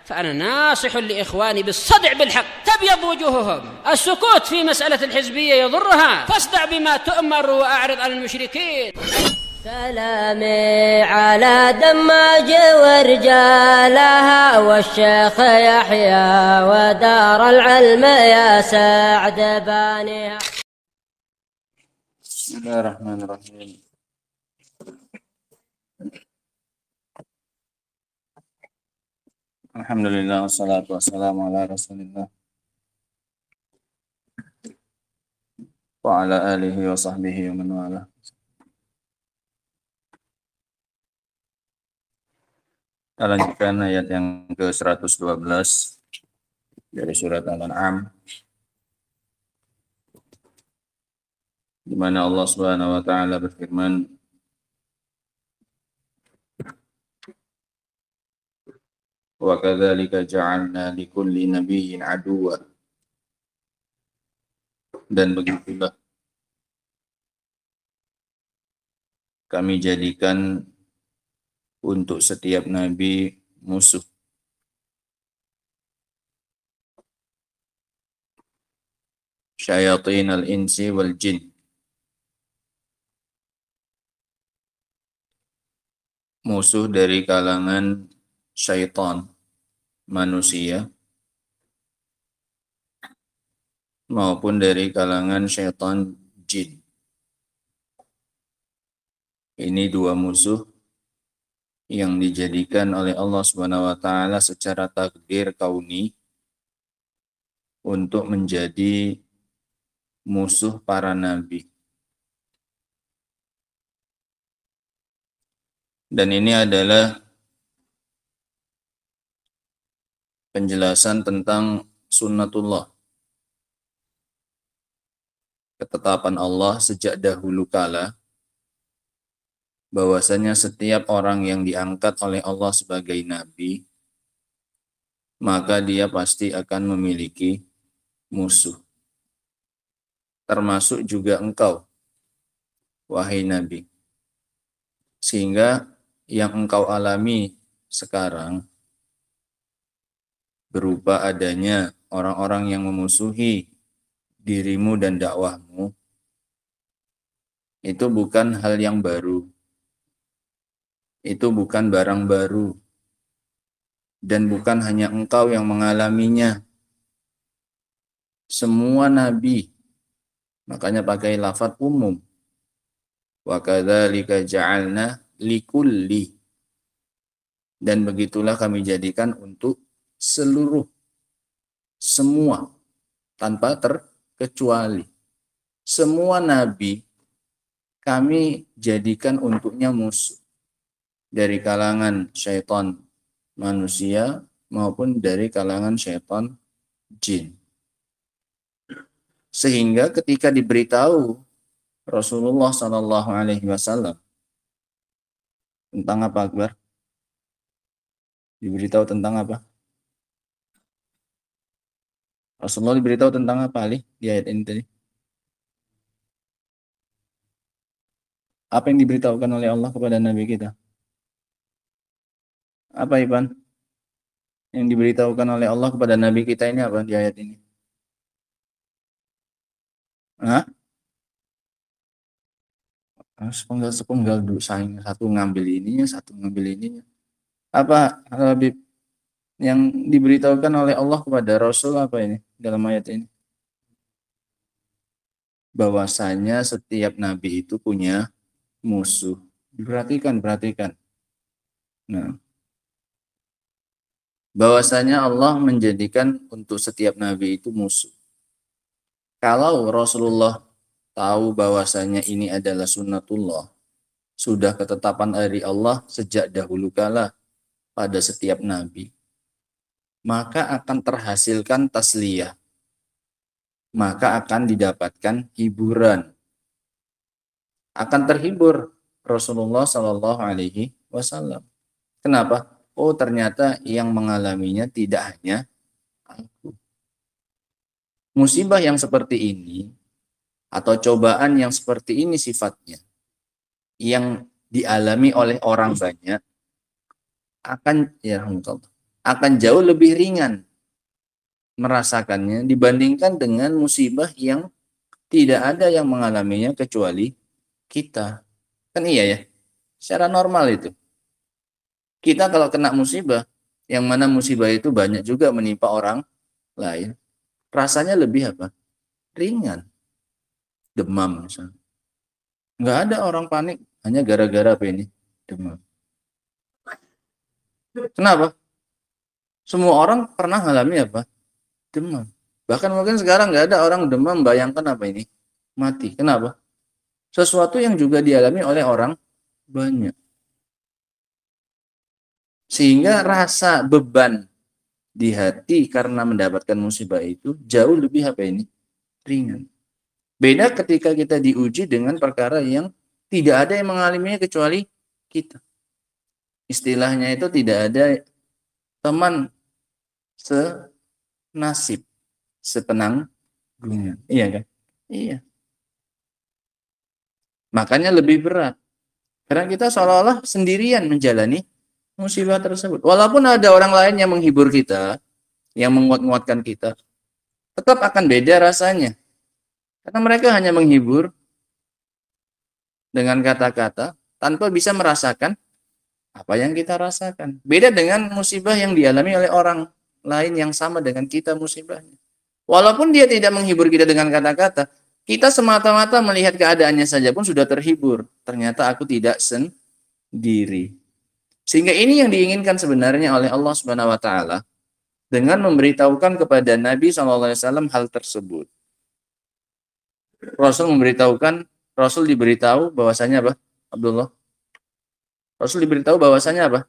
فأنا ناصح لإخواني بالصدع بالحق تبيض وجوههم. السكوت في مسألة الحزبية يضرها، فاصدع بما تؤمر وأعرض عن المشركين. سلامي على دماج ورجالها والشيخ يحيى ودار العلم يا سعد بانيها. بسم الله الرحمن الرحيم. Alhamdulillah wassalatu wassalamu ala Rasulillah wa ala alihi wa sahbihi wa man wala. Kita lanjutkan ayat yang ke-112 dari surat Al-An'am, di mana Allah Subhanahu wa taala berfirman, wa kadzalika ja'alna likulli nabiyyin aduwwa, dan begitulah kami jadikan untuk setiap nabi musuh. Syayatin al-insi wal jin, musuh dari kalangan syaitan manusia maupun dari kalangan syaitan jin. Ini dua musuh yang dijadikan oleh Allah Subhanahu wa taala secara takdir kauni untuk menjadi musuh para nabi. Dan ini adalah penjelasan tentang sunnatullah, ketetapan Allah sejak dahulu kala, bahwasanya setiap orang yang diangkat oleh Allah sebagai nabi, maka dia pasti akan memiliki musuh. Termasuk juga engkau, wahai nabi. Sehingga yang engkau alami sekarang berupa adanya orang-orang yang memusuhi dirimu dan dakwahmu, itu bukan hal yang baru. Itu bukan barang baru. Dan bukan hanya engkau yang mengalaminya. Semua nabi. Makanya pakai lafaz umum. Wa kadzalika ja'alna likulli. Dan begitulah kami jadikan untuk seluruh, semua, tanpa terkecuali. Semua nabi kami jadikan untuknya musuh. Dari kalangan syaitan manusia maupun dari kalangan syaitan jin. Sehingga ketika diberitahu Rasulullah SAW tentang apa, Akbar? Diberitahu tentang apa? Rasulullah diberitahu tentang apa, Ali, di ayat ini tadi? Apa yang diberitahukan oleh Allah kepada Nabi kita? Apa, Iban? Yang diberitahukan oleh Allah kepada Nabi kita ini apa di ayat ini? Hah? Sepenggal dulu, saing, satu ngambil ininya, satu ngambil ininya. Apa, Habib, yang diberitahukan oleh Allah kepada Rasul apa ini dalam ayat ini? Bahwasanya setiap nabi itu punya musuh. Perhatikan. Nah, bahwasanya Allah menjadikan untuk setiap nabi itu musuh. Kalau Rasulullah tahu bahwasanya ini adalah sunnatullah, sudah ketetapan dari Allah sejak dahulu kala pada setiap nabi, maka akan terhasilkan tasliyah, maka akan didapatkan hiburan, akan terhibur Rasulullah Shallallahu Alaihi Wasallam. Kenapa? Oh, ternyata yang mengalaminya tidak hanya aku. Musibah yang seperti ini atau cobaan yang seperti ini sifatnya, yang dialami oleh orang banyak, akan jauh lebih ringan merasakannya dibandingkan dengan musibah yang tidak ada yang mengalaminya kecuali kita. Kan iya ya? Secara normal itu. Kita kalau kena musibah, yang mana musibah itu banyak juga menimpa orang lain, rasanya lebih apa? Ringan. Demam misalnya. Nggak ada orang panik hanya gara-gara apa ini? Demam. Kenapa? Semua orang pernah mengalami apa? Demam. Bahkan mungkin sekarang nggak ada orang demam bayangkan apa ini? Mati. Kenapa? Sesuatu yang juga dialami oleh orang banyak. Sehingga rasa beban di hati karena mendapatkan musibah itu jauh lebih apa ini? Ringan. Beda ketika kita diuji dengan perkara yang tidak ada yang mengalaminya kecuali kita. Istilahnya itu tidak ada teman senasib, sepenanggungan. Iya kan? Iya. Makanya lebih berat. Karena kita seolah-olah sendirian menjalani musibah tersebut. Walaupun ada orang lain yang menghibur kita, yang menguat-nguatkan kita, tetap akan beda rasanya. Karena mereka hanya menghibur dengan kata-kata tanpa bisa merasakan apa yang kita rasakan. Beda dengan musibah yang dialami oleh orang lain yang sama dengan kita musibahnya. Walaupun dia tidak menghibur kita dengan kata-kata, kita semata-mata melihat keadaannya saja pun sudah terhibur. Ternyata aku tidak sendiri. Sehingga ini yang diinginkan sebenarnya oleh Allah Subhanahu wa taala dengan memberitahukan kepada Nabi SAW hal tersebut. Rasul diberitahu bahwasanya apa? Abdullah. Rasul diberitahu bahwasanya apa?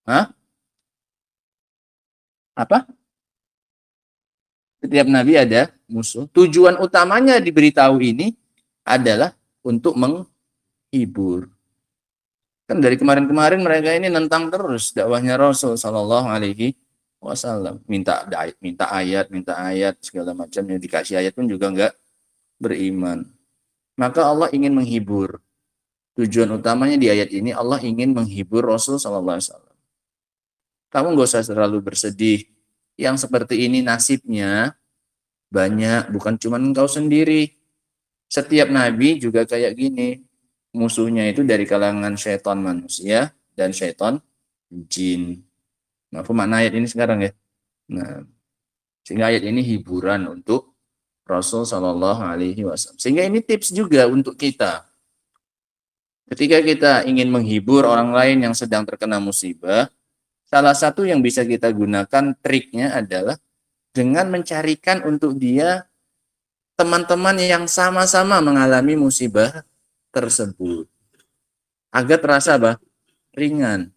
Hah? Apa? Setiap nabi ada musuh. Tujuan utamanya diberitahu ini adalah untuk menghibur. Kan dari kemarin-kemarin mereka ini nentang terus dakwahnya Rasul Shallallahu Alaihi Wasallam. Minta ayat segala macam, yang dikasih ayat pun juga enggak beriman. Maka Allah ingin menghibur. Tujuan utamanya di ayat ini Allah ingin menghibur Rasul Shallallahu Alaihi Wasallam. Kamu nggak usah terlalu bersedih. Yang seperti ini nasibnya banyak, bukan cuma engkau sendiri. Setiap nabi juga kayak gini. Musuhnya itu dari kalangan syaitan manusia dan syaitan jin. Nah, apa makna ayat ini sekarang ya? Nah, sehingga ayat ini hiburan untuk Rasul Shallallahu Alaihi Wasallam. Sehingga ini tips juga untuk kita. Ketika kita ingin menghibur orang lain yang sedang terkena musibah, salah satu yang bisa kita gunakan triknya adalah dengan mencarikan untuk dia teman-teman yang sama-sama mengalami musibah tersebut. Agar terasa apa? Ringan.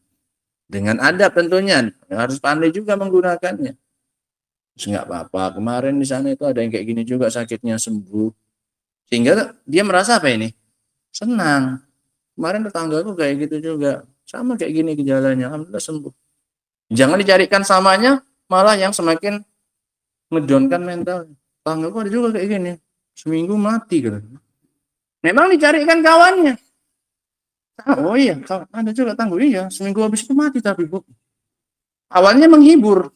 Dengan adab tentunya. Harus pandai juga menggunakannya. Terus nggak apa-apa. Kemarin di sana itu ada yang kayak gini juga sakitnya sembuh. Sehingga dia merasa apa ini? Senang. Kemarin tetanggaku kayak gitu juga. Sama kayak gini gejalanya. Alhamdulillah sembuh. Jangan dicarikan samanya, malah yang semakin ngedonkan mental. Tetanggaku ada juga kayak gini. Seminggu mati gitu. Memang dicarikan kawannya. Oh iya, ada juga tangguh. Iya, seminggu habis itu mati tapi bu. Awalnya menghibur.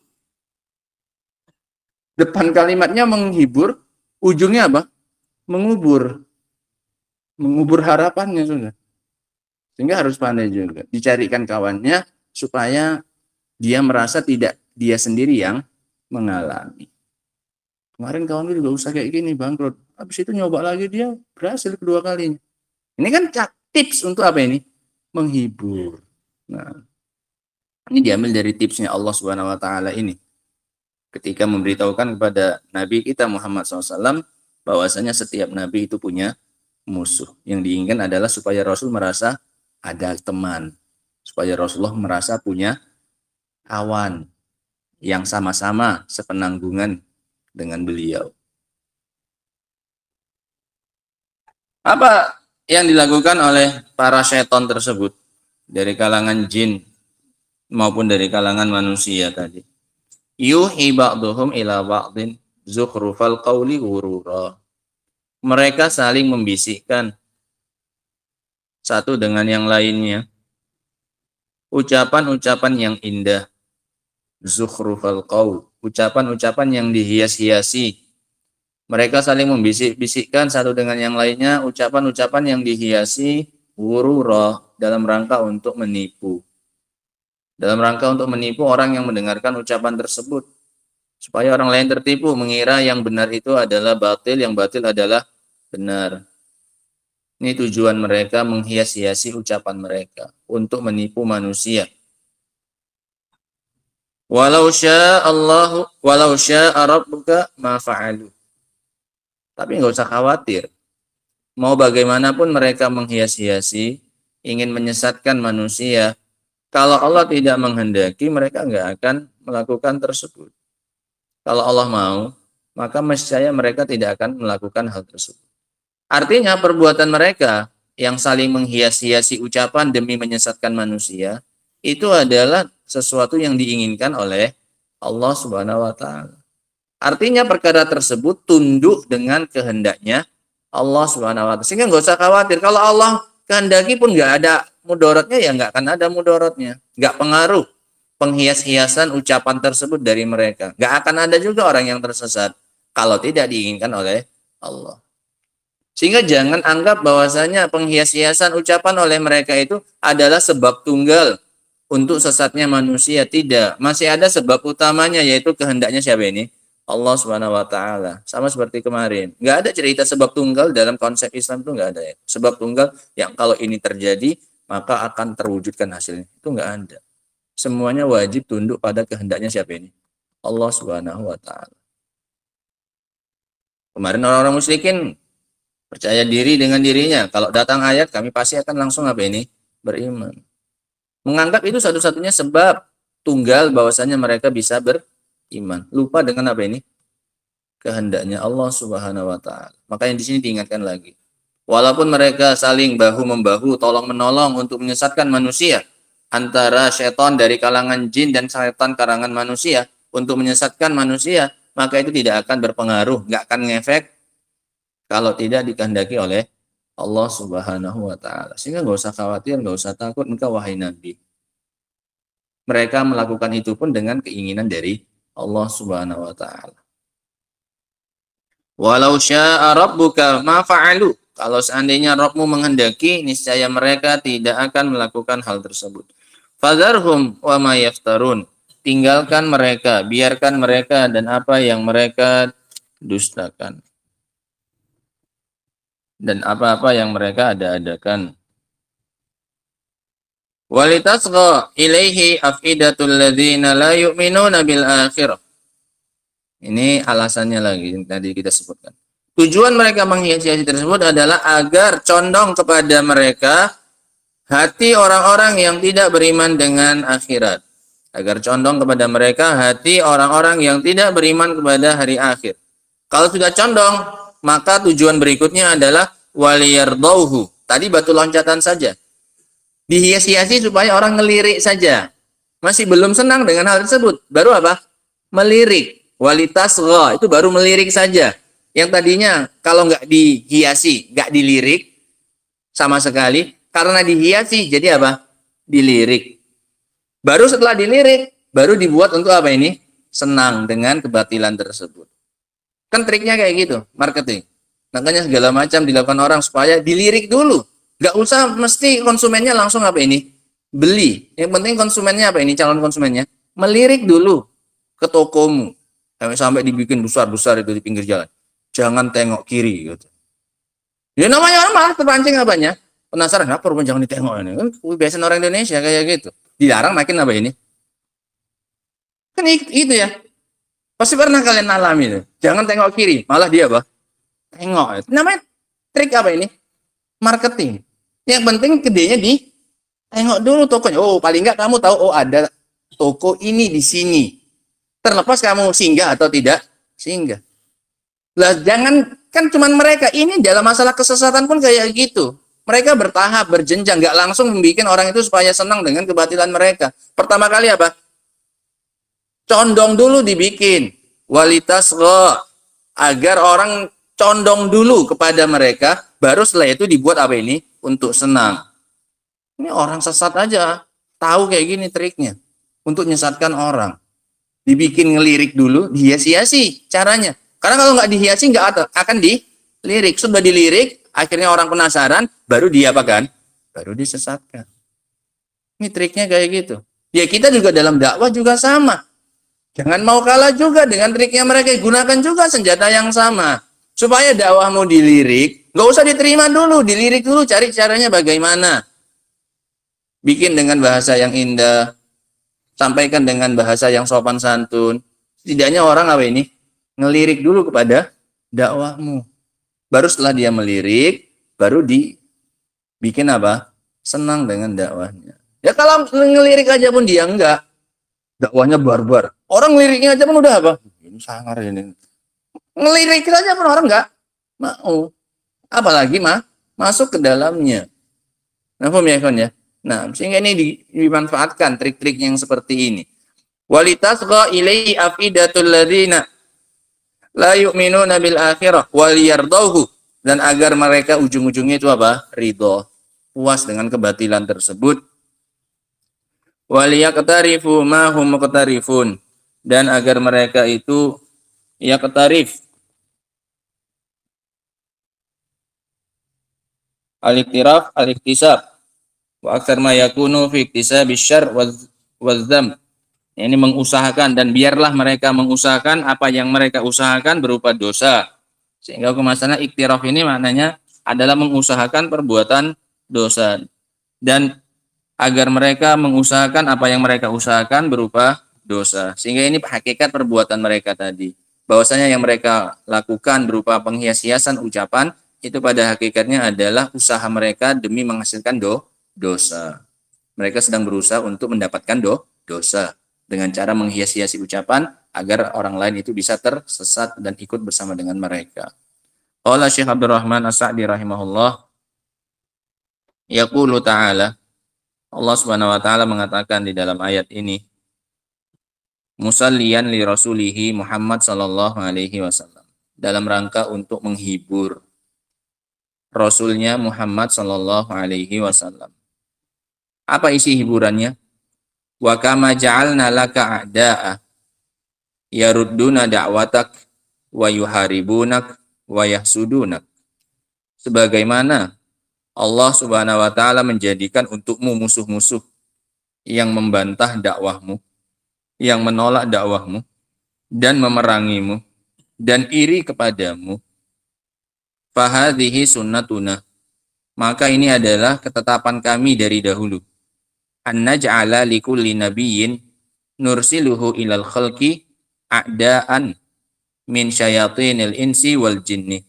Depan kalimatnya menghibur, ujungnya apa? Mengubur. Mengubur harapannya sudah. Sehingga harus pandai juga. Dicarikan kawannya supaya dia merasa tidak dia sendiri yang mengalami. Kemarin kawanku juga usaha kayak gini, bangkrut. Habis itu nyoba lagi, dia berhasil kedua kalinya. Ini kan tips untuk apa ini? Menghibur. Nah, ini diambil dari tipsnya Allah Subhanahu wa taala ini. Ketika memberitahukan kepada Nabi kita Muhammad SAW bahwasanya setiap nabi itu punya musuh. Yang diinginkan adalah supaya Rasul merasa ada teman. Supaya Rasulullah merasa punya kawan yang sama-sama sepenanggungan dengan beliau. Apa yang dilakukan oleh para syaitan tersebut dari kalangan jin maupun dari kalangan manusia tadi? Yuhi ba'duhum ila ba'din zukhrufal qawli ghurura. Mereka saling membisikkan satu dengan yang lainnya ucapan-ucapan yang indah, zukhrufal qaul, ucapan-ucapan yang dihias-hiasi. Mereka saling membisik-bisikkan satu dengan yang lainnya, ucapan-ucapan yang dihiasi ghurura, dalam rangka untuk menipu. Dalam rangka untuk menipu orang yang mendengarkan ucapan tersebut, supaya orang lain tertipu mengira yang benar itu adalah batil, yang batil adalah benar. Ini tujuan mereka menghias-hiasi ucapan mereka untuk menipu manusia. Walau syaa rabbuka ma fa'alu. Tapi nggak usah khawatir. Mau bagaimanapun mereka menghias-hiasi, ingin menyesatkan manusia, kalau Allah tidak menghendaki, mereka nggak akan melakukan tersebut. Kalau Allah mau, maka niscaya mereka tidak akan melakukan hal tersebut. Artinya perbuatan mereka yang saling menghias-hiasi ucapan demi menyesatkan manusia, itu adalah sesuatu yang diinginkan oleh Allah Subhanahu wa Ta'ala. Artinya perkara tersebut tunduk dengan kehendaknya Allah Subhanahu wa Ta'ala. Sehingga nggak usah khawatir. Kalau Allah kehendaki pun nggak ada mudaratnya, ya nggak akan ada mudaratnya. Nggak pengaruh penghias-hiasan ucapan tersebut dari mereka. Nggak akan ada juga orang yang tersesat kalau tidak diinginkan oleh Allah. Sehingga jangan anggap bahwasanya penghias-hiasan ucapan oleh mereka itu adalah sebab tunggal untuk sesatnya manusia. Tidak. Masih ada sebab utamanya, yaitu kehendaknya siapa ini? Allah Subhanahu wa Ta'ala. Sama seperti kemarin. Nggak ada cerita sebab tunggal dalam konsep Islam, itu nggak ada ya. Sebab tunggal yang kalau ini terjadi maka akan terwujudkan hasilnya. Itu nggak ada. Semuanya wajib tunduk pada kehendaknya siapa ini? Allah Subhanahu wa Ta'ala. Kemarin orang-orang musyrikin percaya diri dengan dirinya. Kalau datang ayat, kami pasti akan langsung apa ini? Beriman. Menganggap itu satu-satunya sebab tunggal bahwasanya mereka bisa beriman. Lupa dengan apa ini? Kehendaknya Allah Subhanahu wa Ta'ala. Makanya di sini diingatkan lagi. Walaupun mereka saling bahu-membahu, tolong-menolong untuk menyesatkan manusia, antara syaitan dari kalangan jin dan syaitan kalangan manusia untuk menyesatkan manusia, maka itu tidak akan berpengaruh, nggak akan ngefek kalau tidak dikehendaki oleh Allah Subhanahu wa Ta'ala. Sehingga nggak usah khawatir, nggak usah takut engkau wahai Nabi. Mereka melakukan itu pun dengan keinginan dari Allah Subhanahu wa Ta'ala. Walau syaa rabbuka ma fa'alu. Kalau seandainya Rabbmu menghendaki, niscaya mereka tidak akan melakukan hal tersebut. Fadharhum wa ma yaftarun. Tinggalkan mereka, biarkan mereka dan apa yang mereka dustakan. Dan apa-apa yang mereka ada-adakan. Walitasgha ilaihi afidatul ladzina la yu'minuna bil akhirah. Ini alasannya lagi yang tadi kita sebutkan. Tujuan mereka menghias-hiasi tersebut adalah agar condong kepada mereka hati orang-orang yang tidak beriman dengan akhirat. Agar condong kepada mereka hati orang-orang yang tidak beriman kepada hari akhir. Kalau sudah condong, maka tujuan berikutnya adalah waliyardauhu. Tadi batu loncatan saja. Dihias-hiasi supaya orang ngelirik saja. Masih belum senang dengan hal tersebut. Baru apa? Melirik. Walitasgha, itu baru melirik saja. Yang tadinya kalau nggak dihiasi, nggak dilirik sama sekali. Karena dihiasi, jadi apa? Dilirik. Baru setelah dilirik, baru dibuat untuk apa ini? Senang dengan kebatilan tersebut. Kan triknya kayak gitu, marketing. Makanya segala macam dilakukan orang supaya dilirik dulu. Nggak usah mesti konsumennya langsung apa ini? Beli. Yang penting konsumennya apa ini? Calon konsumennya. Melirik dulu ke tokomu. Sampai dibikin besar-besar itu di pinggir jalan. Jangan tengok kiri gitu. Ya namanya orang malah terpancing apanya? Penasaran, apa rupanya jangan ditengok ini? Kan kebiasaan orang Indonesia kayak gitu. Dilarang makin apa ini? Kan itu ya. Pasti pernah kalian alami itu. Jangan tengok kiri, malah dia apa? Tengok. Namanya trik apa ini? Marketing. Yang penting gedenya di tengok dulu tokonya. Oh, paling enggak kamu tahu, oh ada toko ini di sini. Terlepas kamu singgah atau tidak singgah. Lah jangan, kan cuman mereka ini dalam masalah kesesatan pun kayak gitu. Mereka bertahap, berjenjang, nggak langsung membuat orang itu supaya senang dengan kebatilan mereka. Pertama kali apa? Condong dulu dibikin. Walitasgha, agar orang condong dulu kepada mereka, baru setelah itu dibuat apa ini? Untuk senang. Ini orang sesat aja. tahu kayak gini triknya untuk menyesatkan orang. Dibikin ngelirik dulu, dihiasi-hiasi caranya. Karena kalau nggak dihiasi nggak akan dilirik. Sudah dilirik, akhirnya orang penasaran, baru dia apa kan? Baru disesatkan. Ini triknya kayak gitu. Ya kita juga dalam dakwah juga sama. Jangan mau kalah juga dengan triknya mereka. Gunakan juga senjata yang sama. Supaya dakwahmu dilirik, nggak usah diterima dulu, dilirik dulu, cari caranya bagaimana. Bikin dengan bahasa yang indah, sampaikan dengan bahasa yang sopan santun. Setidaknya orang apa ini? Ngelirik dulu kepada dakwahmu. Baru setelah dia melirik, baru dibikin apa? Senang dengan dakwahnya. Ya kalau ngelirik aja pun dia enggak. Dakwahnya barbar. Orang ngeliriknya aja pun udah apa? Ini sangar ini. Ngelirik aja pun orang enggak mau. Apalagi masuk ke dalamnya. Nah, paham ya, kawan ya? Nah, sehingga ini dimanfaatkan trik-trik yang seperti ini. Walitasqa ilaihi afidatul ladzina la yu'minuna bil akhirah wal yardauhu, dan agar mereka ujung-ujungnya itu apa? Ridho, puas dengan kebatilan tersebut. Wal yaqtarifu ma hum muqtarifun, dan agar mereka itu yaqtarif, al-iktiraf al-iktisab, wa aktsar ma yakunu fi iktisabi syarr wa dzam. Ini mengusahakan, dan biarlah mereka mengusahakan apa yang mereka usahakan berupa dosa. Sehingga kemasannya iktiraf ini maknanya adalah mengusahakan perbuatan dosa. Dan agar mereka mengusahakan apa yang mereka usahakan berupa dosa. Sehingga ini hakikat perbuatan mereka tadi. Bahwasanya yang mereka lakukan berupa penghias-hiasan ucapan, itu pada hakikatnya adalah usaha mereka demi menghasilkan dosa. Mereka sedang berusaha untuk mendapatkan dosa dengan cara menghias-hiasi ucapan agar orang lain itu bisa tersesat dan ikut bersama dengan mereka. Qala Syekh Abdurrahman As-Sa'di rahimahullah, yaqulu ta'ala, Allah Subhanahu wa taala mengatakan di dalam ayat ini, musalliyan li rasulihi Muhammad sallallahu alaihi wasallam, dalam rangka untuk menghibur rasulnya Muhammad sallallahu alaihi wasallam. Apa isi hiburannya? Wa kama ja'alna laka a'da'a yarudduna da'watak wa yuharibunak wa yahsudunak. Sebagaimana Allah Subhanahu wa taala menjadikan untukmu musuh-musuh yang membantah dakwahmu, yang menolak dakwahmu dan memerangimu dan iri kepadamu. Fahadhihi sunnatuna, maka ini adalah ketetapan kami dari dahulu. An-naj'ala likulli nabiyyin nursiluhu ilal khalqi a'da'an min syayatinil insi wal jinni.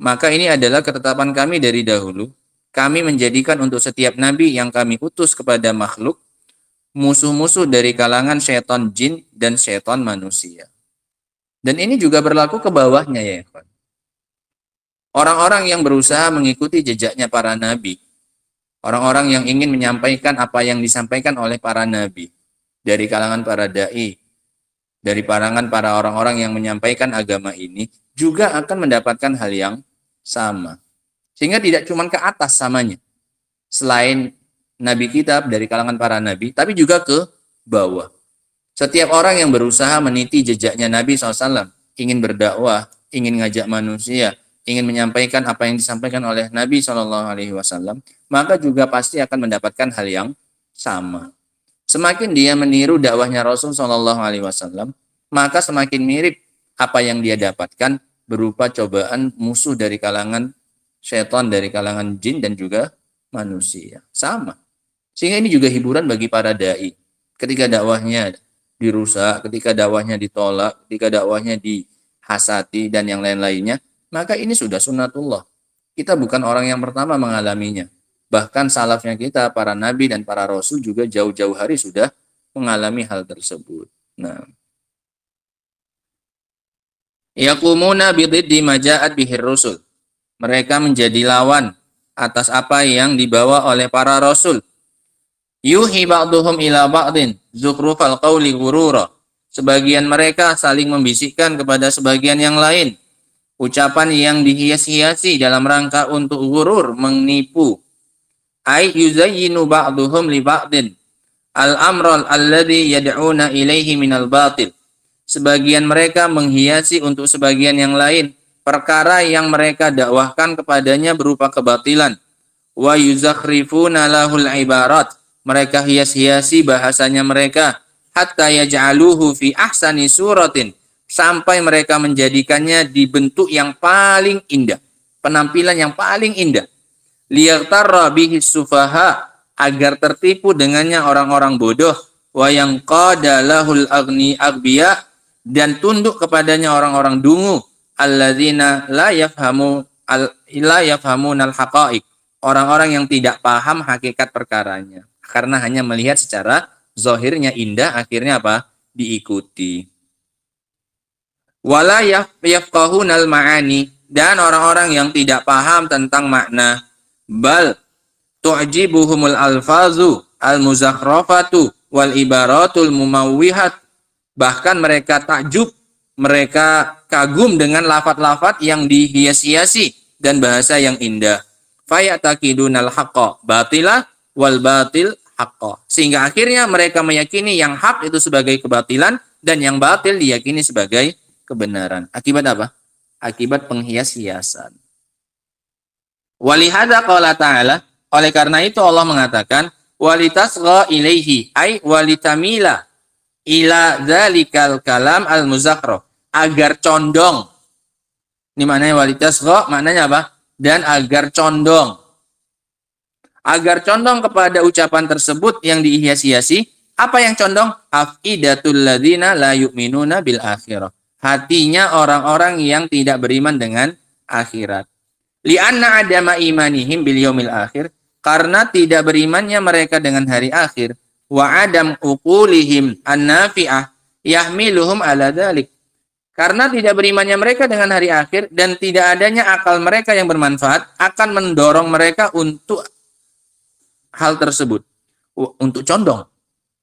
Maka ini adalah ketetapan kami dari dahulu. Kami menjadikan untuk setiap nabi yang kami utus kepada makhluk musuh-musuh dari kalangan syaitan jin dan syaitan manusia. Dan ini juga berlaku ke bawahnya ya. Orang-orang yang berusaha mengikuti jejaknya para nabi. Orang-orang yang ingin menyampaikan apa yang disampaikan oleh para nabi. Dari kalangan para da'i. Dari kalangan para orang-orang yang menyampaikan agama ini. Juga akan mendapatkan hal yang sama. Sehingga tidak cuma ke atas samanya. Selain nabi kita dari kalangan para nabi. Tapi juga ke bawah. Setiap orang yang berusaha meniti jejaknya Nabi SAW. Ingin berdakwah. Ingin ngajak manusia. Ingin menyampaikan apa yang disampaikan oleh Nabi SAW, maka juga pasti akan mendapatkan hal yang sama. Semakin dia meniru dakwahnya Rasul SAW, maka semakin mirip apa yang dia dapatkan berupa cobaan musuh dari kalangan syaitan, dari kalangan jin dan juga manusia. Sama. Sehingga ini juga hiburan bagi para da'i. Ketika dakwahnya dirusak, ketika dakwahnya ditolak, ketika dakwahnya dihasati dan yang lain-lainnya, maka ini sudah sunnatullah. Kita bukan orang yang pertama mengalaminya. Bahkan salafnya kita, para nabi dan para rasul juga jauh-jauh hari sudah mengalami hal tersebut. Nah, yaqumuna bididdi maja'at bihir rusul. Mereka menjadi lawan atas apa yang dibawa oleh para rasul. Yuhi ba'duhum ila ba'din zukhrufal qawli ghurura. Sebagian mereka saling membisikkan kepada sebagian yang lain ucapan yang dihias-hiasi dalam rangka untuk ghurur, menipu. Ai yuzayyinu ba'duhum li ba'din al-amral alladhi yad'una ilaihi minal batil. Sebagian mereka menghiasi untuk sebagian yang lain perkara yang mereka dakwahkan kepadanya berupa kebatilan. Wa yuzakhrifuna lahul ibarat. Mereka hias-hiasi bahasanya mereka hatta yaj'aluhu fi ahsani suratin, sampai mereka menjadikannya di bentuk yang paling indah, penampilan yang paling indah. Liyaghtarra bihi sufaha, agar tertipu dengannya orang-orang bodoh. Wa yanqada lahul aghbiya, dan tunduk kepadanya orang-orang dungu. Alladzina la yafhamunal haqa'iq, orang-orang yang tidak paham hakikat perkaranya, karena hanya melihat secara zahirnya indah, akhirnya apa? Diikuti. Wala yafqahunal ma'ani, dan orang-orang yang tidak paham tentang makna. Bal tu'jibuhumul alfazu al-muzakhrafatu wal ibaratul mumawwihat, bahkan mereka takjub, mereka kagum dengan lafaz-lafaz yang dihias-hiasi dan bahasa yang indah. Fayatakidunal haqqa batila wal batil haqqa, sehingga akhirnya mereka meyakini yang hak itu sebagai kebatilan dan yang batil diyakini sebagai kebenaran. Akibat apa? Akibat penghias-hiasan. Walihada qala ta'ala, oleh karena itu Allah mengatakan walitasgha ilaihi, ay walitamila ila dzalikal kalam al-muzakhraf, agar condong. Ini maknanya walitasgha, maknanya apa? Dan agar condong. Agar condong kepada ucapan tersebut yang dihias-hiasi. Apa yang condong? Afidatul ladzina la yu'minuna bil akhirah, hatinya orang-orang yang tidak beriman dengan akhirat. Li'anna adama imanihim bil yaumil akhir, karena tidak berimannya mereka dengan hari akhir. Wa adam uqulihim an-nafi'ah yahmiluhum ala dzalik, karena tidak berimannya mereka dengan hari akhir dan tidak adanya akal mereka yang bermanfaat akan mendorong mereka untuk hal tersebut, untuk condong.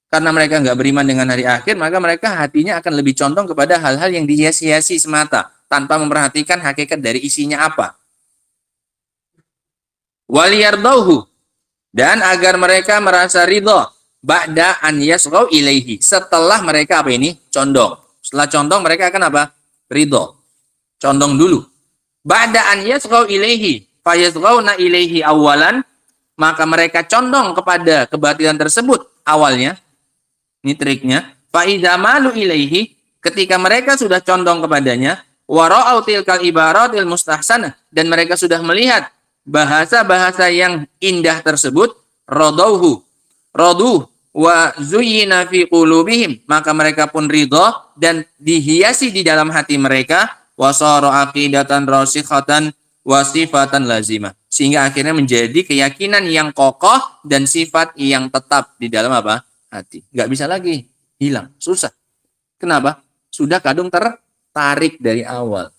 Karena mereka nggak beriman dengan hari akhir, maka mereka hatinya akan lebih condong kepada hal-hal yang dihias-hiasi semata, tanpa memperhatikan hakikat dari isinya apa. Waliyardauhu, dan agar mereka merasa ridha ba'da an yasghaw ilaihi, setelah mereka apa ini? Condong. Setelah condong mereka akan apa? Ridha. Condong dulu. Ba'da an yasghaw ilaihi fayasghawna ilaihi awalan, maka mereka condong kepada kebatilan tersebut awalnya. Ini triknya. Fa idza malu ilaihi, ketika mereka sudah condong kepadanya, wa ra'au tilkal ibaratil mustahsanah, dan mereka sudah melihat bahasa-bahasa yang indah tersebut, radauhu wa zuyyina fi qulubihim, maka mereka pun ridha dan dihiasi di dalam hati mereka, wa sara aqidatan rasikhatan wa sifatan lazimah, sehingga akhirnya menjadi keyakinan yang kokoh dan sifat yang tetap di dalam apa? Hati. Nggak bisa lagi hilang, susah. Kenapa? Sudah kadung tertarik dari awal.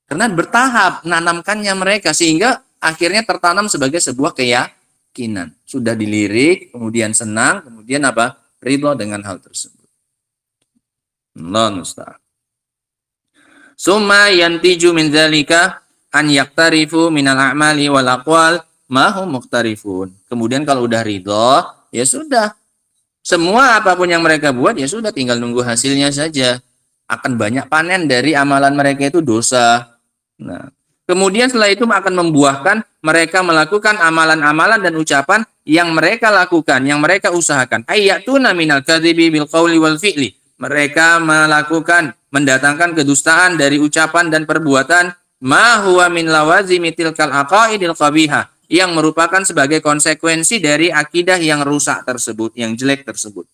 Karena bertahap nanamkannya mereka, sehingga akhirnya tertanam sebagai sebuah keyakinan. Sudah dilirik, kemudian senang, kemudian apa? Ridha dengan hal tersebut. Allah musta'an. Summa yantiju min dzalika an yaktarifu minal a'mali wal aqwal ma hum muqtarifun. Kemudian kalau udah ridha, ya sudah. Semua apapun yang mereka buat, ya sudah, tinggal nunggu hasilnya saja. Akan banyak panen dari amalan mereka itu dosa. Nah, kemudian setelah itu akan membuahkan mereka melakukan amalan-amalan dan ucapan yang mereka lakukan, yang mereka usahakan. Ayyatuna minal kadzibi bil qawli wal fi'li. Mereka mendatangkan kedustaan dari ucapan dan perbuatan, ma huwa min lawazimi tilkal aqaidil qabihah, yang merupakan sebagai konsekuensi dari akidah yang rusak tersebut, yang jelek tersebut.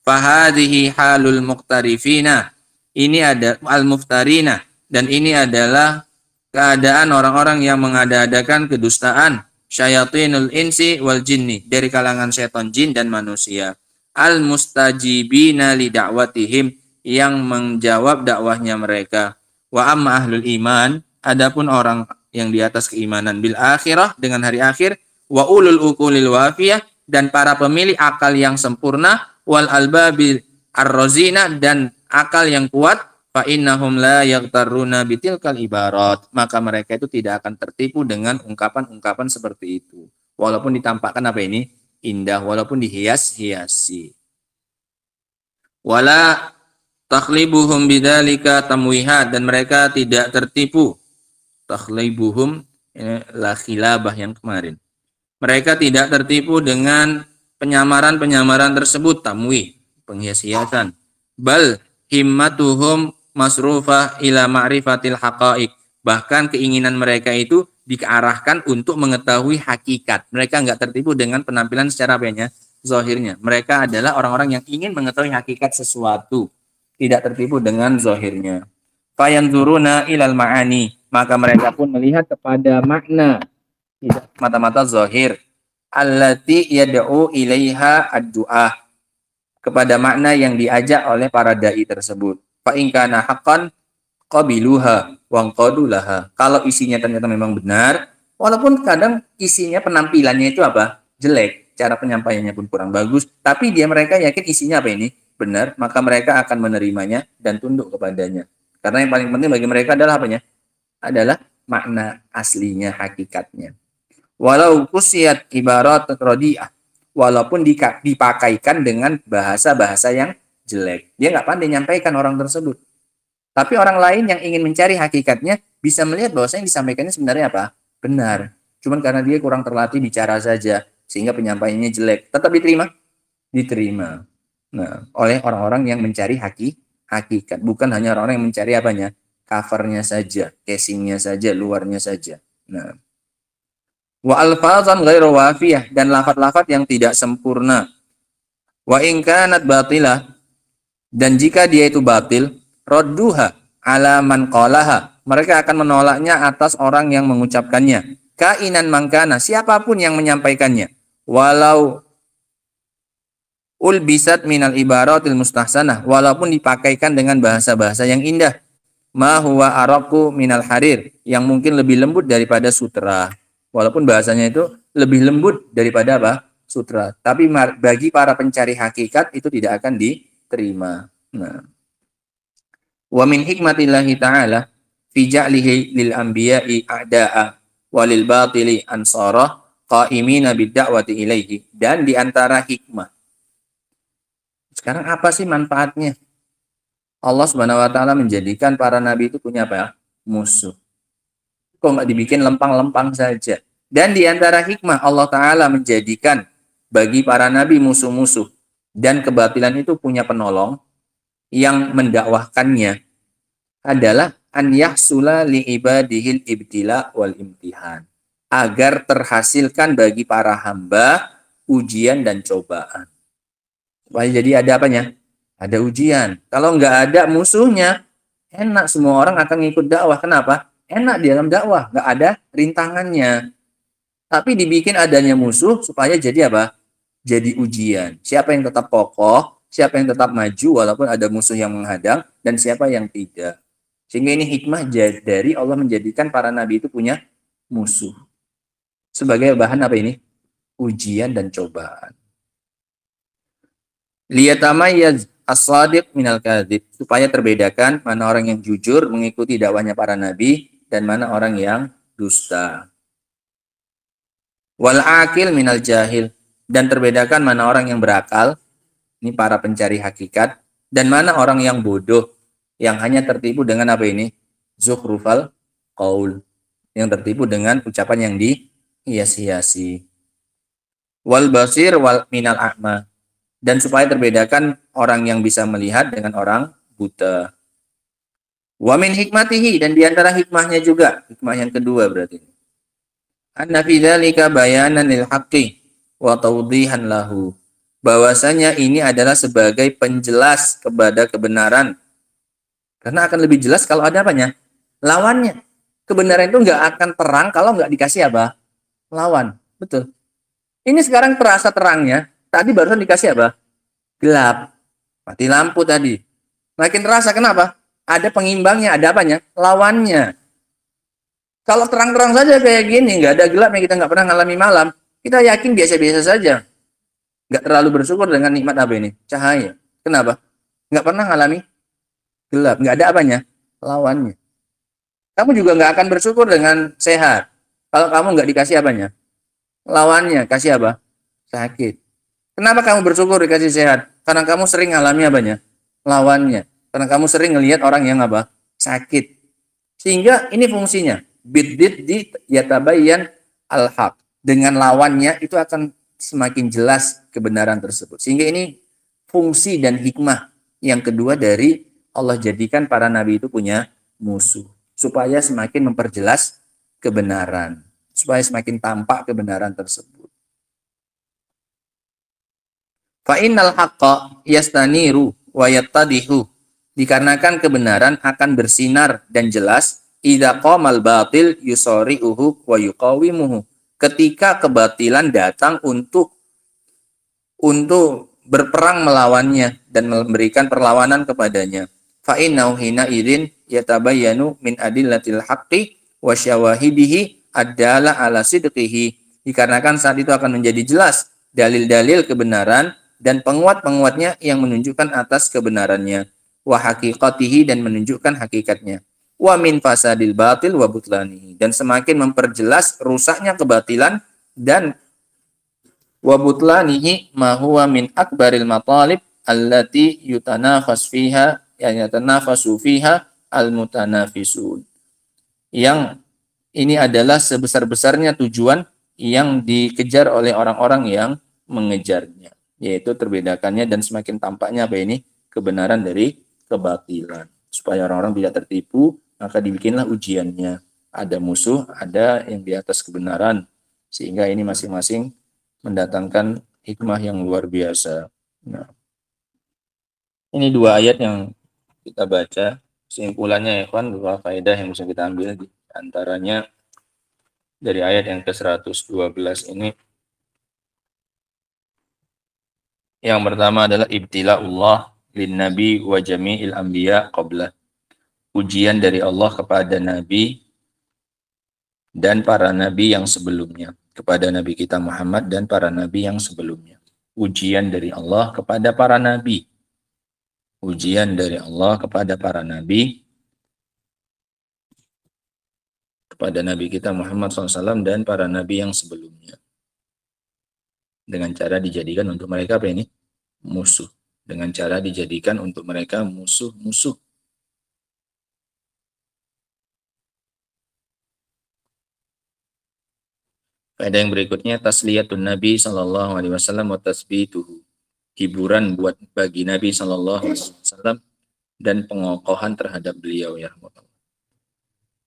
Fahadhihi halul muqtarifina, ini ada al-muftarina, dan ini adalah keadaan orang-orang yang mengada-adakan kedustaan, syayatinul insi wal jinni, dari kalangan setan jin dan manusia, al-mustajibina li da'watihim, yang menjawab dakwahnya mereka. Wa amma ahlul iman, adapun orang yang di atas keimanan bil akhirah, dengan hari akhir, wa ulul uqulil wafiyah, dan para pemilik akal yang sempurna, wal albabil ar-razina, dan akal yang kuat, fa innahum la yaghtarruna bitilkal ibarat, maka mereka itu tidak akan tertipu dengan ungkapan-ungkapan seperti itu. Walaupun ditampakkan apa ini? indah walaupun dihias-hiasi. Wala takhlibuhum bidzalika tamwihat, dan mereka tidak tertipu. Takhlibuhum la khilabah yang kemarin. Mereka tidak tertipu dengan penyamaran-penyamaran tersebut, tamwih, penghias-hiasan. Bal himmatuhum masrufah ila ma'rifatil haqa'iq. Bahkan keinginan mereka itu diarahkan untuk mengetahui hakikat. Mereka enggak tertipu dengan penampilan secara apanya? Zahirnya. Mereka adalah orang-orang yang ingin mengetahui hakikat sesuatu. Tidak tertipu dengan zahirnya. Fayanzuruna ilal ma'ani. Maka mereka pun melihat kepada makna. Tidak mata-mata zahir. Allati yad'u ilaiha ad-du'ah. Kepada makna yang diajak oleh para da'i tersebut. Fa in kana haqqan qabiluha wa qadulaha. Kalau isinya ternyata memang benar, walaupun kadang isinya penampilannya itu apa? Jelek, cara penyampaiannya pun kurang bagus, tapi mereka yakin isinya apa ini? Benar, maka mereka akan menerimanya dan tunduk kepadanya. Karena yang paling penting bagi mereka adalah apanya? Adalah makna aslinya, hakikatnya. Walau kusiyat ibarat radi'ah, walaupun dipakaikan dengan bahasa-bahasa yang jelek. Dia nggak pandai nyampaikan orang tersebut. Tapi orang lain yang ingin mencari hakikatnya bisa melihat bahwa yang disampaikannya sebenarnya apa? Benar. Cuman karena dia kurang terlatih bicara saja, sehingga penyampaiannya jelek. Tetap diterima? Diterima. Nah, oleh orang-orang yang mencari hakikat. Bukan hanya orang-orang yang mencari apanya? Covernya saja, casingnya saja, luarnya saja. Nah. Wa alfazan ghairu wafiyah, dan lafaz-lafaz yang tidak sempurna. Wa in kanat batilah, dan jika dia itu batil, radduha ala man qalaha, mereka akan menolaknya atas orang yang mengucapkannya. Kainan mangkana, siapapun yang menyampaikannya. Walau ulbisat minal ibaratil mustahsanah, walaupun dipakaikan dengan bahasa-bahasa yang indah. Ma huwa araku minal harir, yang mungkin lebih lembut daripada sutra. Walaupun bahasanya itu lebih lembut daripada apa? Sutra. Tapi bagi para pencari hakikat itu tidak akan diterima. Nah. Wa min hikmatillahi ta'ala fi ja'lihi lil anbiya'i a'da'a walil batili ansara qa'imina bid-da'wati ilaihi. Dan di antara hikmah. Sekarang apa sih manfaatnya? Allah Subhanahu wa taala menjadikan para nabi itu punya apa? Musuh. Kok nggak dibikin lempang-lempang saja? Dan di antara hikmah Allah taala menjadikan bagi para nabi musuh-musuh dan kebatilan itu punya penolong yang mendakwahkannya adalah an yahsula li ibadihil ibtila wal imtihan, agar terhasilkan bagi para hamba ujian dan cobaan. Supaya jadi ada apanya? Ada ujian. Kalau nggak ada musuhnya, enak, semua orang akan ngikut dakwah. Kenapa? Enak di dalam dakwah, nggak ada rintangannya. Tapi dibikin adanya musuh supaya jadi apa? Jadi ujian. Siapa yang tetap kokoh, siapa yang tetap maju walaupun ada musuh yang menghadang, dan siapa yang tidak. Sehingga ini hikmah dari Allah menjadikan para nabi itu punya musuh. Sebagai bahan apa ini? Ujian dan cobaan. Liyatamayyaz as-sadiq minal kadzib, supaya terbedakan mana orang yang jujur mengikuti dakwahnya para nabi dan mana orang yang dusta. Wal akil minal jahil, dan terbedakan mana orang yang berakal, ini para pencari hakikat, dan mana orang yang bodoh, yang hanya tertipu dengan apa ini? Zukhrufal qaul, yang tertipu dengan ucapan yang dihias-hiasi. Wal basir wal minal a'ma, dan supaya terbedakan orang yang bisa melihat dengan orang buta. Wa min hikmatihi, dan diantara hikmahnya juga, hikmah yang kedua berarti. Anna fi dzalika bayanan lil haqqi wa tawdihan lahu, bahwasanya ini adalah sebagai penjelas kepada kebenaran. Karena akan lebih jelas kalau ada apanya? Lawannya. Kebenaran itu nggak akan terang kalau nggak dikasih apa? Lawan. Betul. Ini sekarang terasa terangnya. Tadi barusan dikasih apa? Gelap. Mati lampu tadi. Makin terasa, kenapa? Ada pengimbangnya, ada apanya? Lawannya. Kalau terang-terang saja kayak gini, nggak ada gelap yang kita nggak pernah ngalami malam, kita yakin biasa-biasa saja. Nggak terlalu bersyukur dengan nikmat apa ini? Cahaya. Kenapa? Nggak pernah ngalami gelap. Nggak ada apanya? Lawannya. Kamu juga nggak akan bersyukur dengan sehat. Kalau kamu nggak dikasih apanya? Lawannya. Kasih apa? sakit. Kenapa kamu bersyukur dikasih sehat? Karena kamu sering alami apanya? Lawannya. Karena kamu sering ngelihat orang yang apa? Sakit. Sehingga ini fungsinya. Bid di yatabayyan al-haq. Dengan lawannya itu akan semakin jelas kebenaran tersebut. Sehingga ini fungsi dan hikmah yang kedua dari Allah jadikan para nabi itu punya musuh. Supaya semakin memperjelas kebenaran. Supaya semakin tampak kebenaran tersebut. Fa'innal haqqa yastaniru wa yattadihu. Dikarenakan kebenaran akan bersinar dan jelas idza qamal batil yusari'uhu wa yuqawimuhu. Ketika kebatilan datang untuk berperang melawannya dan memberikan perlawanan kepadanya. Fa'innahu hina idzin yatabayyanu min adillatil haqqi wa syawahidihi adalah ala sidqihi. Dikarenakan saat itu akan menjadi jelas dalil-dalil kebenaran dan penguat-penguatnya yang menunjukkan atas kebenarannya, wa haqiqatihi dan menunjukkan hakikatnya, wa min fasadil batil wa butlanihi dan semakin memperjelas rusaknya kebatilan dan wa butlanihi ma huwa min akbaril matalib allati yutanafasu fiha al mutanafisun. Yang ini adalah sebesar-besarnya tujuan yang dikejar oleh orang-orang yang mengejarnya, yaitu terbedakannya dan semakin tampaknya apa ini kebenaran dari kebatilan. Supaya orang-orang tidak tertipu, maka dibikinlah ujiannya. Ada musuh, ada yang di atas kebenaran. Sehingga ini masing-masing mendatangkan hikmah yang luar biasa. Nah, ini dua ayat yang kita baca. Kesimpulannya ya kawan, beberapa faedah yang bisa kita ambil di antaranya dari ayat yang ke-112 ini. Yang pertama adalah ibtila'ullah lin nabi wa jami'il anbiya qabla. Ujian dari Allah kepada nabi dan para nabi yang sebelumnya, kepada nabi kita Muhammad dan para nabi yang sebelumnya. Ujian dari Allah kepada para nabi. Ujian dari Allah kepada para nabi, kepada nabi kita Muhammad SAW dan para nabi yang sebelumnya. Dengan cara dijadikan untuk mereka apa ini? Musuh. Dengan cara dijadikan untuk mereka musuh-musuh. Faedah yang berikutnya, tasliyatun Nabi sallallahu alaihi wasallam wa tasbituhu. Hiburan buat bagi Nabi sallallahu alaihi wasallam dan pengokohan terhadap beliau ya.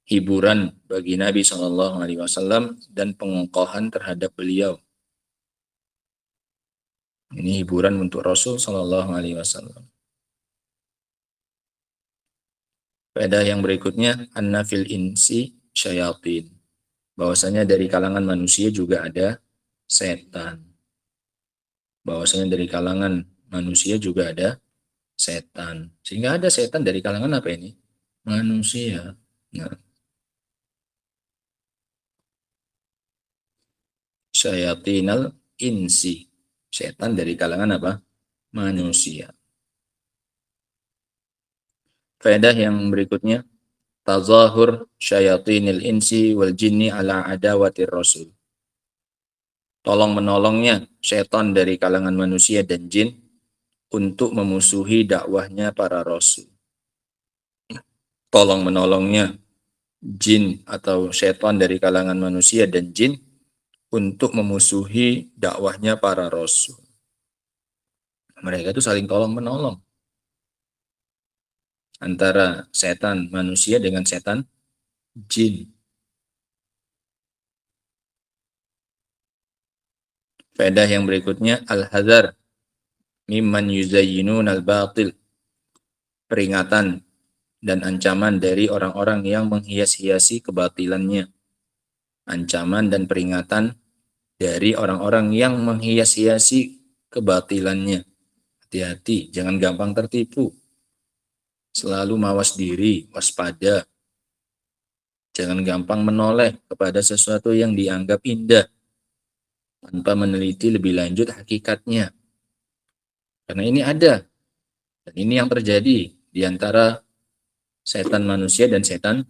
Hiburan bagi Nabi sallallahu alaihi wasallam dan pengokohan terhadap beliau. Ini hiburan untuk Rasul sallallahu alaihi wasallam. Faedah yang berikutnya, annafil insi syayatin. Bahwasanya dari kalangan manusia juga ada setan. Bahwasanya dari kalangan manusia juga ada setan. Sehingga ada setan dari kalangan apa ini? Manusia. Nah. Syayatinal insi. Setan dari kalangan apa? Manusia. Faedah yang berikutnya, tazahur syayatinil insi wal jinni ala adawatir rasul. Tolong menolongnya setan dari kalangan manusia dan jin untuk memusuhi dakwahnya para rasul. Tolong menolongnya jin atau setan dari kalangan manusia dan jin untuk memusuhi dakwahnya para rasul. Mereka itu saling tolong menolong. Antara setan manusia dengan setan jin. Faedah yang berikutnya, al-hadar mimman yuzayyinun al-batil. Peringatan dan ancaman dari orang-orang yang menghias-hiasi kebatilannya. Ancaman dan peringatan dari orang-orang yang menghias-hiasi kebatilannya. Hati-hati, jangan gampang tertipu. Selalu mawas diri, waspada. Jangan gampang menoleh kepada sesuatu yang dianggap indah tanpa meneliti lebih lanjut hakikatnya. Karena ini ada. Dan ini yang terjadi di antara setan manusia dan setan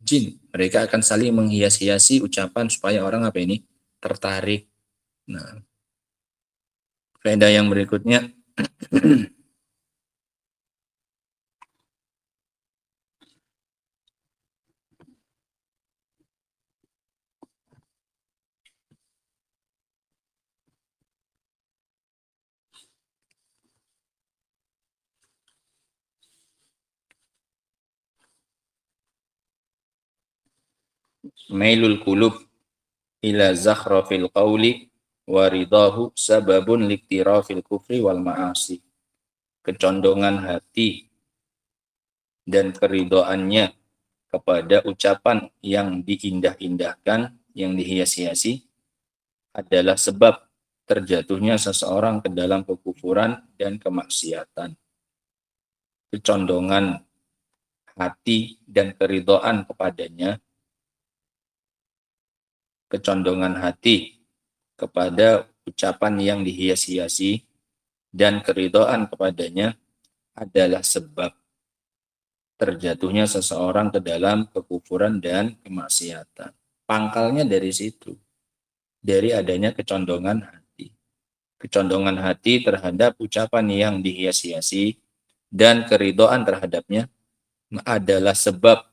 jin. Mereka akan saling menghias-hiasi ucapan supaya orang apa ini? Tertarik. Nah, Faedah yang berikutnya mailul qulub ila zakhrafil qawli wa ridahu sababun liktirafil kufri wal ma'asi. Kecondongan hati dan keridoannya kepada ucapan yang diindah-indahkan, yang dihias-hiasi adalah sebab terjatuhnya seseorang ke dalam kekufuran dan kemaksiatan. Kecondongan hati dan keridoan kepadanya, kecondongan hati kepada ucapan yang dihias-hiasi dan keridoan kepadanya adalah sebab terjatuhnya seseorang ke dalam kekufuran dan kemaksiatan. Pangkalnya dari situ, dari adanya kecondongan hati. Kecondongan hati terhadap ucapan yang dihias-hiasi dan keridoan terhadapnya adalah sebab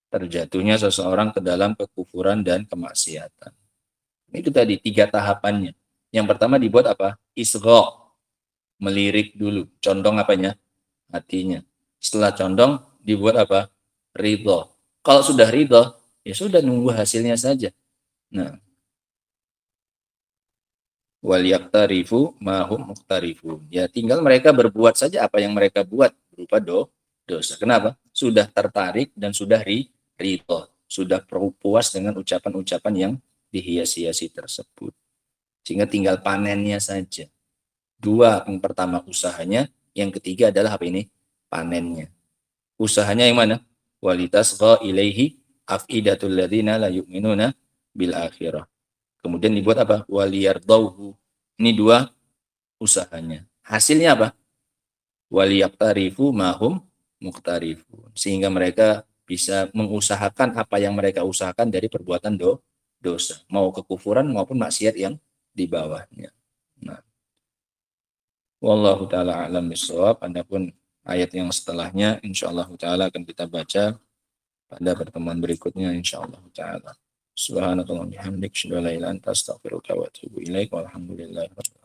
terjatuhnya seseorang ke dalam kekufuran dan kemaksiatan. Itu tadi 3 tahapannya. Yang pertama dibuat apa? Isgha, melirik dulu. Condong apanya? Hatinya. Setelah condong dibuat apa? Ridho. Kalau sudah ridho, ya sudah nunggu hasilnya saja. Nah, wal yaktarifu ma hum muqtarifun. Ya tinggal mereka berbuat saja apa yang mereka buat berupa dosa. Kenapa? Sudah tertarik dan sudah ridho. Sudah puas dengan ucapan-ucapan yang dihias-hiasi tersebut. Sehingga tinggal panennya saja. 2, yang pertama usahanya, yang ketiga adalah apa ini? Panennya. Usahanya yang mana? Walitasgha ilaihi afidatul ladzina la yu'minuna bil akhirah. Kemudian dibuat apa? Waliyardauhu. Ini 2 usahanya. Hasilnya apa? Waliyaktarifu mahum muqtarifun. Sehingga mereka bisa mengusahakan apa yang mereka usahakan dari perbuatan dosa. Mau kekufuran maupun maksiat yang di bawahnya. Nah, wallahu ta'ala alam bisawab. Adapun ayat yang setelahnya insyaallah ta'ala akan kita baca pada pertemuan berikutnya insyaallah ta'ala. Subhanakallahumma wa bihamdika asyhadu an la ilaha illa anta astaghfiruka wa atubu ilaik. Walhamdulillahi rabbil alamin.